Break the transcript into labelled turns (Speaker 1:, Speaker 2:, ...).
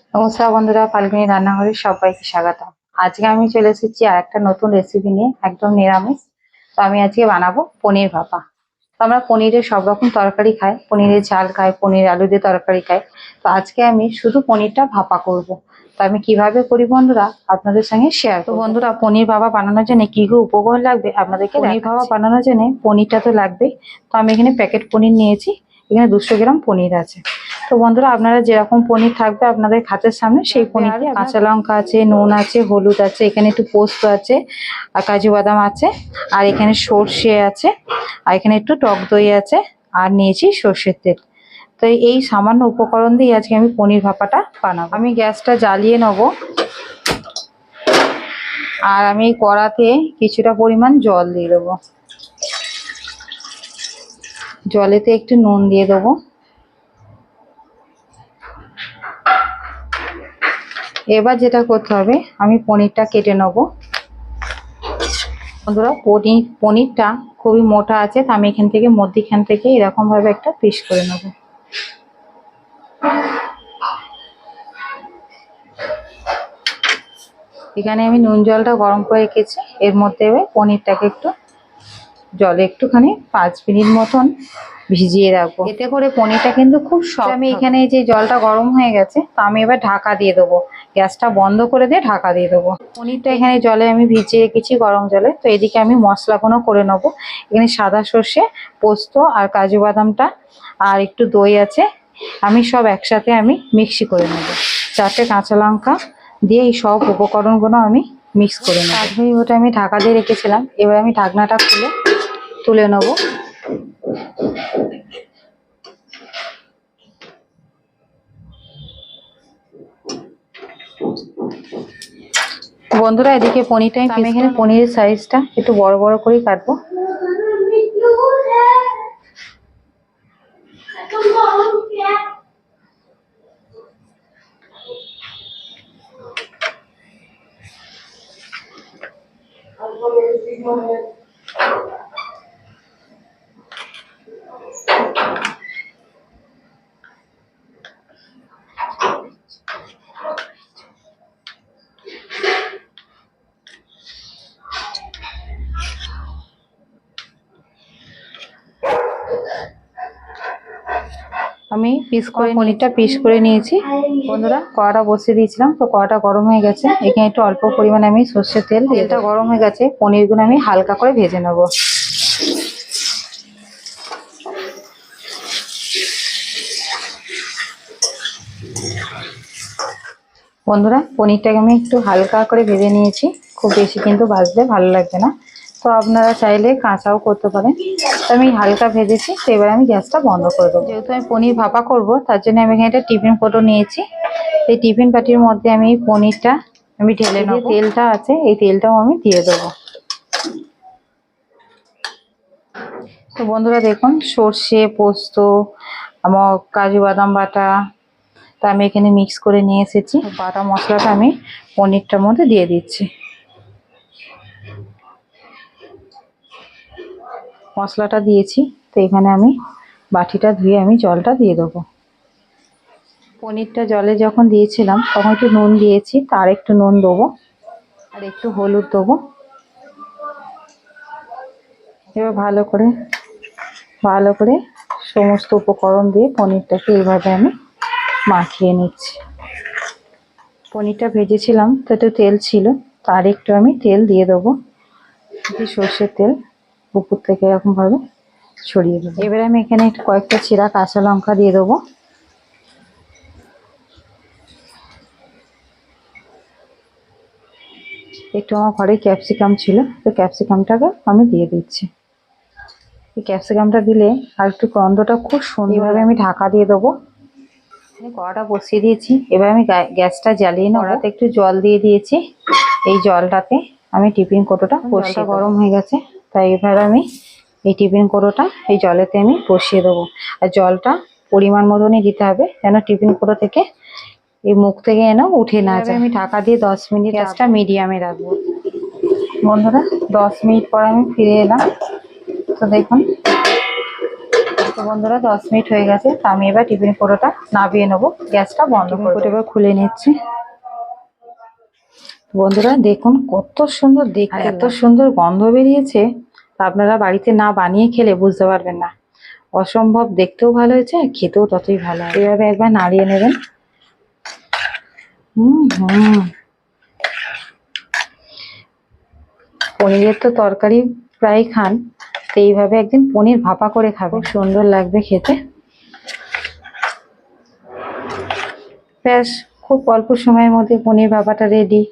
Speaker 1: নমস্কার বন্ধুরা, ফাল্গুনী রান্নাঘরে সবাইকে স্বাগতম। আজকে আমি চলে এসেছি আর একটা নতুন রেসিপি নিয়ে, একদম নিরামিষ। তো আমি আজকে বানাবো পনির ভাপা। তো আমরা পনিরের সব রকম তরকারি খাই, পনিরের ঝাল খাই, পনির আলু দিয়ে তরকারি খাই। তো আজকে আমি শুধু পনিরটা ভাপা করব। তো আমি কিভাবে করি বন্ধুরা আপনাদের সঙ্গে শেয়ার। তো বন্ধুরা, পনির ভাপা বানানোর জন্য কি কি উপকরণ লাগবে আপনাদেরকে। পনির ভাপা বানানোর জন্য পনিরটা তো লাগবেই। তো আমি এখানে প্যাকেট পনির নিয়েছি, এখানে 200 গ্রাম পনির আছে। তো বন্ধুরা, আপনারা যেরকম পনির থাকবে আপনাদের হাতের সামনে সেই পনির। কাঁচা লঙ্কা আছে, নুন আছে, হলুদ আছে, এখানে একটু পোস্ত আছে, আর কাজু বাদাম আছে, আর এখানে সর্ষে আছে, আর এখানে একটু টক দই আছে, আর নিয়েছি সর্ষের তেল। তো এই সামান্য উপকরণ দিয়ে আজকে আমি পনির ভাপাটা বানাবো। আমি গ্যাসটা জ্বালিয়ে নেব, আর আমি কড়াতে কিছুটা পরিমাণ জল দিয়ে দেবো। জলেতে একটু নুন দিয়ে দেবো। এবার যেটা করতে হবে, আমি পনিরটা কেটে নেব। বন্ধুরা, পনিরটা খুবই মোটা আছে, তো আমি এখান থেকে মধ্যিখান থেকে এরকম ভাবে একটা পিস করে নেব। এখানে আমি নুন জলটা গরম করে রেখেছি, এর মধ্যে পনিরটাকে একটু জলে একটুখানি 5 মিনিট মতন ভিজিয়ে রাখবো। এতে করে পনিরটা কিন্তু খুব সফট। আমি এখানে যে জলটা গরম হয়ে গেছে, তো আমি এবার ঢাকা দিয়ে দেবো। গ্যাসটা বন্ধ করে দিয়ে ঢাকা দিয়ে দেবো। পনিরটা এখানে জলে আমি ভিজিয়ে রেখেছি, গরম জলে। তো এদিকে আমি মশলাগুলো করে নেবো। এখানে সাদা সর্ষে, পোস্ত আর কাজু বাদামটা, আর একটু দই আছে, আমি সব একসাথে আমি মিক্সি করে নেব। 4টে কাঁচা লঙ্কা দিয়ে এই সব উপকরণগুলো আমি মিক্স করে নেব। 5 মিনিট ওটা আমি ঢাকা দিয়ে রেখেছিলাম। এবার আমি ঢাকনাটা খুলে তুলে নেব। বন্ধুরা, এদিকে পনিরটা আমি এখানে পনিরের সাইজটা একটু বড় বড় করে কাটবো। আমি পনিরটা পিস করে নিয়েছি। বন্ধুরা, কড়াটা বসিয়ে দিয়েছিলাম, তো কড়াটা গরম হয়ে গেছে। এখানে একটু অল্প পরিমাণে আমি সর্ষের তেলটা গরম হয়ে গেছে, পনিরগুলো আমি হালকা করে ভেজে নেব। বন্ধুরা, পনিরটাকে আমি একটু হালকা করে ভেজে নিয়েছি, খুব বেশি কিন্তু ভাজলে ভালো লাগবে না। তো আপনারা চাইলে কাঁচাও করতে পারেন। তো আমি হালকা ভেজেছি, তো এবার আমি গ্যাসটা বন্ধ করে দেবো। যেহেতু আমি পনির ভাপা করব, তার জন্য আমি এখানে একটা টিফিন কৌটো নিয়েছি। এই টিফিন বাটির মধ্যে আমি পনিরটা আমি ঢেলে নেব। তেলটা আছে, এই তেলটাও আমি দিয়ে দেবো। তো বন্ধুরা দেখুন, সর্ষে, পোস্ত, আমার কাজু বাদাম বাটা, তা আমি এখানে মিক্স করে নিয়ে এসেছি। বাটা মশলাটা আমি পনিরটার মধ্যে দিয়ে দিচ্ছি। মশলাটা দিয়েছি, তো এখানে আমি বাটিটা ধুয়ে আমি জলটা দিয়ে দেবো। পনিরটা জলে যখন দিয়েছিলাম তখন একটু নুন দিয়েছি, তার একটু নুন দেবো, আর একটু হলুদ দেবো। এবার ভালো করে সমস্ত উপকরণ দিয়ে পনিরটাকে এইভাবে আমি মাখিয়ে নিচ্ছি। পনিরটা ভেজেছিলাম, তো একটু তেল ছিল, তার একটু আমি তেল দিয়ে দেবো। সর্ষের তেল উপর থেকে এরকম ভাবে ছড়িয়ে দেবো। এবারে আমি এখানে কয়েকটা চিরা কাঁচা লঙ্কা দিয়ে দেবো। একটু আমার ঘরে ক্যাপসিকাম ছিল, তো ক্যাপসিকামটাকে আমি দিয়ে দিচ্ছি। এই ক্যাপসিকামটা দিলে আর একটু গন্ধটা খুব সুন্দর। এভাবে আমি ঢাকা দিয়ে দেবো। কড়াটা বসিয়ে দিয়েছি, এবার আমি গ্যাসটা জ্বালিয়ে নেবো। কড়াতে একটু জল দিয়ে দিয়েছি, এই জলটাতে আমি টিফিন কৌটোটা বসিয়ে। গরম হয়ে গেছে, তাই এবার আমি এই টিফিন কৌটোটা এই জলেতে আমি বসিয়ে দেবো। আর জলটা পরিমাণ মতনই দিতে হবে, যেন টিফিন কৌটো থেকে এই মুখ থেকে এনে উঠে না যায়। আমি ঢাকা দিয়ে 10 মিনিট গ্যাসটা মিডিয়ামে রাখবো। বন্ধুরা, 10 মিনিট পর আমি ফিরে এলাম। তো দেখুন, বন্ধুরা 10 মিনিট হয়ে গেছে, তো আমি এবার টিফিন কৌটোটা নামিয়ে নেবো, গ্যাসটা বন্ধ করে এবার খুলে নিচ্ছি। বন্ধুরা দেখুন কত সুন্দর দেখতে, এত সুন্দর গন্ধ বেরিয়েছে, আপনারা বাড়িতে না বানিয়ে খেলে বুঝতে পারবেন না। অসম্ভব দেখতেও ভালো হয়েছে আর খেতেও ততই ভালো হয়। এইভাবে একবার নাড়িয়ে নেবেন। পনিরের তো তরকারি প্রায় খান, তো এইভাবে একদিন পনির ভাপা করে খাবেন, খুব সুন্দর লাগবে খেতে। ব্যাস, খুব অল্প সময়ের মধ্যে পনির ভাপাটা রেডি।